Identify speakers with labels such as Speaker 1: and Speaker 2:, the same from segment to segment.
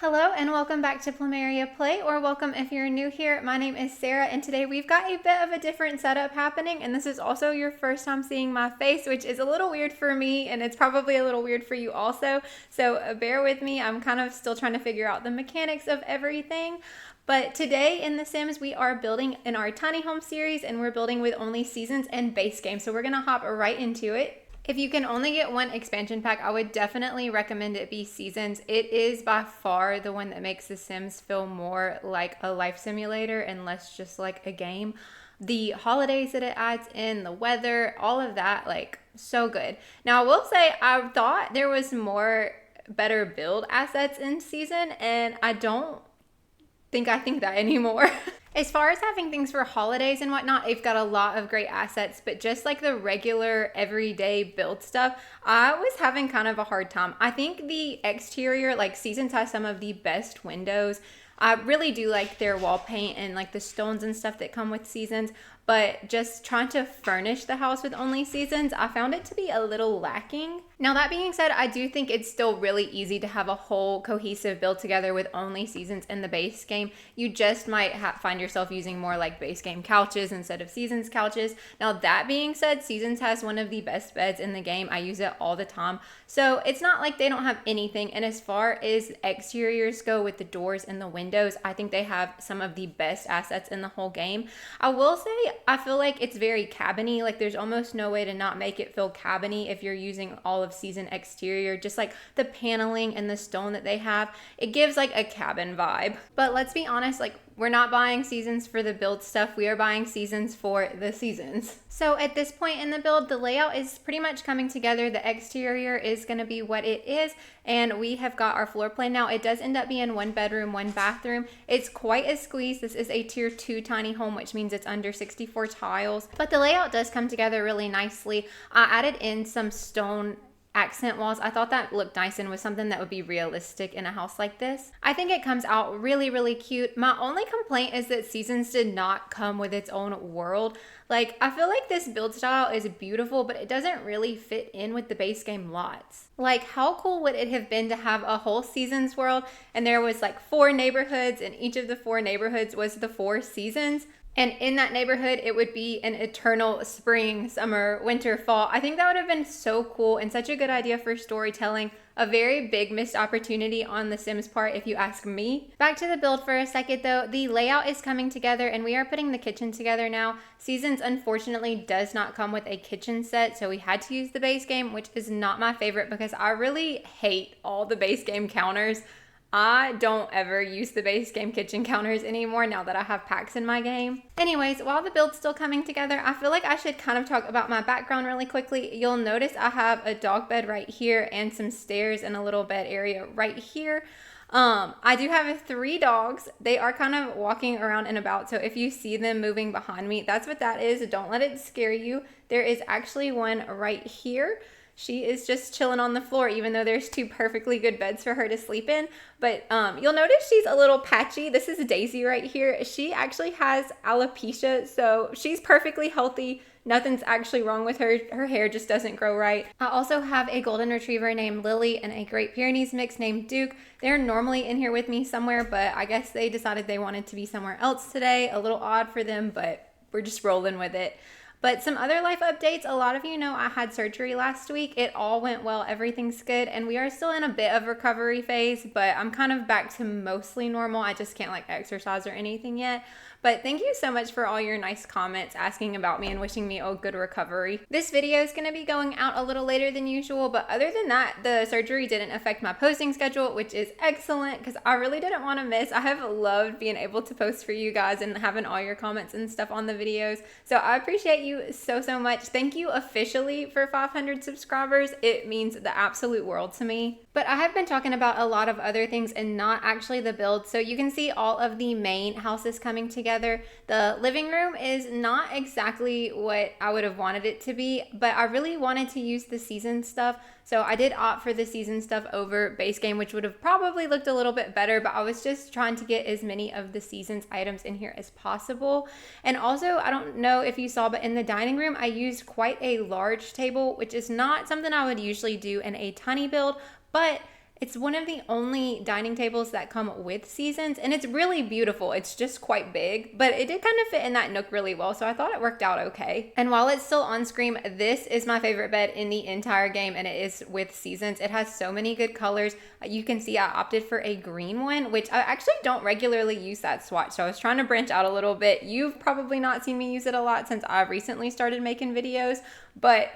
Speaker 1: Hello and welcome back to PlumeriaPlay, or welcome if you're new here. My name is Sarah and today we've got a bit of a different setup happening, and this is also your first time seeing my face, which is a little weird for me and it's probably a little weird for you also. So bear with me, I'm kind of still trying to figure out the mechanics of everything. But today in The Sims, we are building in our tiny home series and we're building with only seasons and base game. So we're gonna hop right into it. If you can only get one expansion pack, I would definitely recommend it be Seasons. It is by far the one that makes The Sims feel more like a life simulator and less just like a game. The holidays that it adds in, the weather, all of that, like so good. Now I will say I thought there was more better build assets in Season, and I don't think I think that anymore. As far as having things for holidays and whatnot, they've got a lot of great assets, but just like the regular everyday build stuff, I was having kind of a hard time. I think the exterior, like Seasons, has some of the best windows. I really do like their wall paint and like the stones and stuff that come with Seasons, but just trying to furnish the house with only Seasons, I found it to be a little lacking. Now that being said, I do think it's still really easy to have a whole cohesive build together with only Seasons in the base game. You just might find yourself using more like base game couches instead of Seasons couches. Now that being said, Seasons has one of the best beds in the game. I use it all the time. So it's not like they don't have anything. And as far as exteriors go with the doors and the windows, I think they have some of the best assets in the whole game. I will say, I feel like it's very cabiny. Like there's almost no way to not make it feel cabiny if you're using all of Season exterior. Just like the paneling and the stone that they have, it gives like a cabin vibe. But let's be honest, like we're not buying Seasons for the build stuff. We are buying Seasons for the seasons. So at this point in the build, the layout is pretty much coming together. The exterior is going to be what it is, and we have got our floor plan. Now it does end up being 1 bedroom, 1 bathroom. It's quite a squeeze. This is a tier 2 tiny home, which means it's under 64 tiles, but the layout does come together really nicely. I added in some stone accent walls. I thought that looked nice and was something that would be realistic in a house like this. I think it comes out really, really cute. My only complaint is that Seasons did not come with its own world. Like, I feel like this build style is beautiful, but it doesn't really fit in with the base game lots. Like, how cool would it have been to have a whole Seasons world and there was like 4 neighborhoods and each of the 4 neighborhoods was the 4 seasons? And in that neighborhood, it would be an eternal spring, summer, winter, fall. I think that would have been so cool and such a good idea for storytelling. A very big missed opportunity on the Sims part, if you ask me. Back to the build for a second though. The layout is coming together and we are putting the kitchen together now. Seasons unfortunately does not come with a kitchen set, so we had to use the base game, which is not my favorite because I really hate all the base game counters. I don't ever use the base game kitchen counters anymore now that I have packs in my game. Anyways, while the build's still coming together, I feel like I should kind of talk about my background really quickly. You'll notice I have a dog bed right here and some stairs and a little bed area right here. I do have 3 dogs. They are kind of walking around and about, so if you see them moving behind me, that's what that is. Don't let it scare you. There is actually one right here. She is just chilling on the floor, even though there's 2 perfectly good beds for her to sleep in. But you'll notice she's a little patchy. This is Daisy right here. She actually has alopecia, so she's perfectly healthy. Nothing's actually wrong with her. Her hair just doesn't grow right. I also have a golden retriever named Lily and a Great Pyrenees mix named Duke. They're normally in here with me somewhere, but I guess they decided they wanted to be somewhere else today. A little odd for them, but we're just rolling with it. But some other life updates, a lot of you know I had surgery last week. It all went well, everything's good, and we are still in a bit of recovery phase, but I'm kind of back to mostly normal. I just can't like exercise or anything yet. But thank you so much for all your nice comments asking about me and wishing me a good recovery. This video is going to be going out a little later than usual, but other than that, the surgery didn't affect my posting schedule, which is excellent because I really didn't want to miss. I have loved being able to post for you guys and having all your comments and stuff on the videos. So I appreciate you so much. Thank you officially for 500 subscribers. It means the absolute world to me. But I have been talking about a lot of other things and not actually the build. So you can see all of the main houses coming together. The living room is not exactly what I would have wanted it to be, but I really wanted to use the season stuff. So I did opt for the season stuff over base game, which would have probably looked a little bit better, but I was just trying to get as many of the seasons items in here as possible. And also, I don't know if you saw, but in the dining room, I used quite a large table, which is not something I would usually do in a tiny build, but It's one of the only dining tables that come with seasons, and it's really beautiful. It's just quite big, but it did kind of fit in that nook really well, so I thought it worked out okay. And while it's still on screen, this is my favorite bed in the entire game, and it is with seasons. It has so many good colors. You can see I opted for a green one, which I actually don't regularly use that swatch, so I was trying to branch out a little bit. You've probably not seen me use it a lot since I recently started making videos, but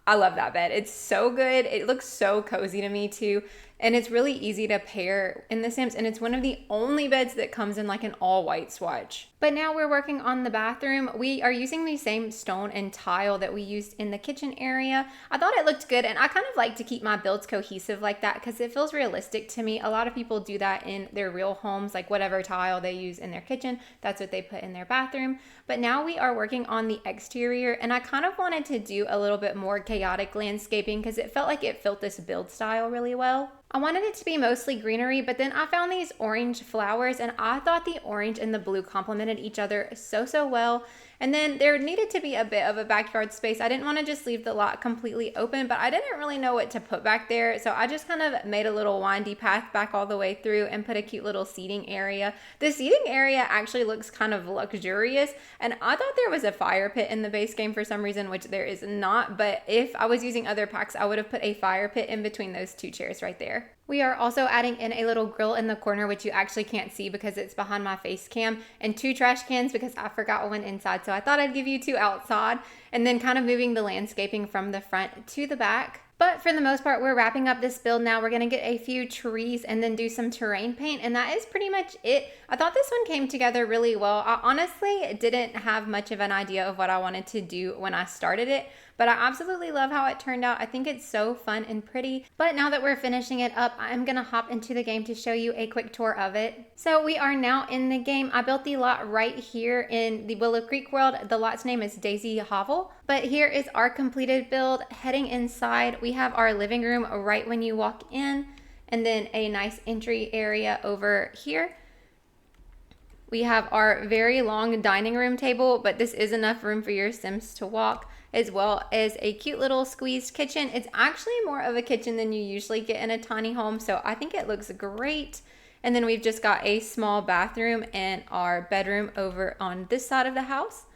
Speaker 1: I love that bed. It's so good. It looks so cozy to me too. And it's really easy to pair in The Sims. And it's one of the only beds that comes in like an all white swatch. But now we're working on the bathroom. We are using the same stone and tile that we used in the kitchen area. I thought it looked good, and I kind of like to keep my builds cohesive like that because it feels realistic to me. A lot of people do that in their real homes, like whatever tile they use in their kitchen, that's what they put in their bathroom. But now we are working on the exterior, and I kind of wanted to do a little bit more chaotic landscaping because it felt like it fit this build style really well. I wanted it to be mostly greenery, but then I found these orange flowers, and I thought the orange and the blue complemented each other so well. And then there needed to be a bit of a backyard space. I didn't want to just leave the lot completely open, but I didn't really know what to put back there. So I just kind of made a little windy path back all the way through and put a cute little seating area. The seating area actually looks kind of luxurious, and I thought there was a fire pit in the base game for some reason, which there is not. But if I was using other packs, I would have put a fire pit in between those two chairs right there. We are also adding in a little grill in the corner, which you actually can't see because it's behind my face cam, and 2 trash cans because I forgot one inside. So I thought I'd give you 2 outside, and then kind of moving the landscaping from the front to the back. But for the most part, we're wrapping up this build now. We're going to get a few trees and then do some terrain paint, and that is pretty much it. I thought this one came together really well. I honestly didn't have much of an idea of what I wanted to do when I started it, but I absolutely love how it turned out. I think it's so fun and pretty. But now that we're finishing it up, I'm gonna hop into the game to show you a quick tour of it. So we are now in the game. I built the lot right here in the Willow Creek world. The lot's name is Daisy Hovel. But here is our completed build. Heading inside, we have our living room right when you walk in, and then a nice entry area over here. We have our very long dining room table, but this is enough room for your Sims to walk, as well as a cute little squeezed kitchen. It's actually more of a kitchen than you usually get in a tiny home, so I think it looks great. And then we've just got a small bathroom and our bedroom over on this side of the house.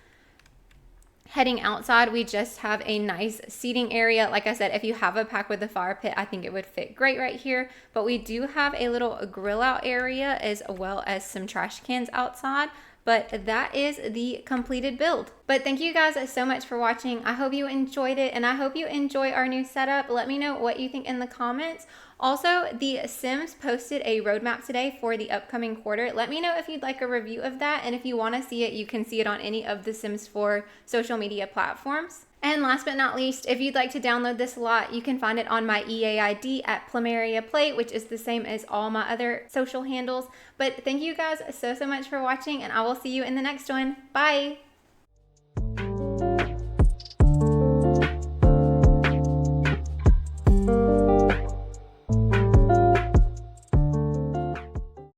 Speaker 1: Heading outside, we just have a nice seating area. Like I said, if you have a pack with a fire pit, I think it would fit great right here. But we do have a little grill out area as well as some trash cans outside. But that is the completed build. But thank you guys so much for watching. I hope you enjoyed it, and I hope you enjoy our new setup. Let me know what you think in the comments. Also, The Sims posted a roadmap today for the upcoming quarter. Let me know if you'd like a review of that, and if you want to see it, you can see it on any of the Sims 4 social media platforms. And last but not least, if you'd like to download this lot, you can find it on my EA ID at PlumeriaPlay, which is the same as all my other social handles. But thank you guys so much for watching, and I will see you in the next one. Bye!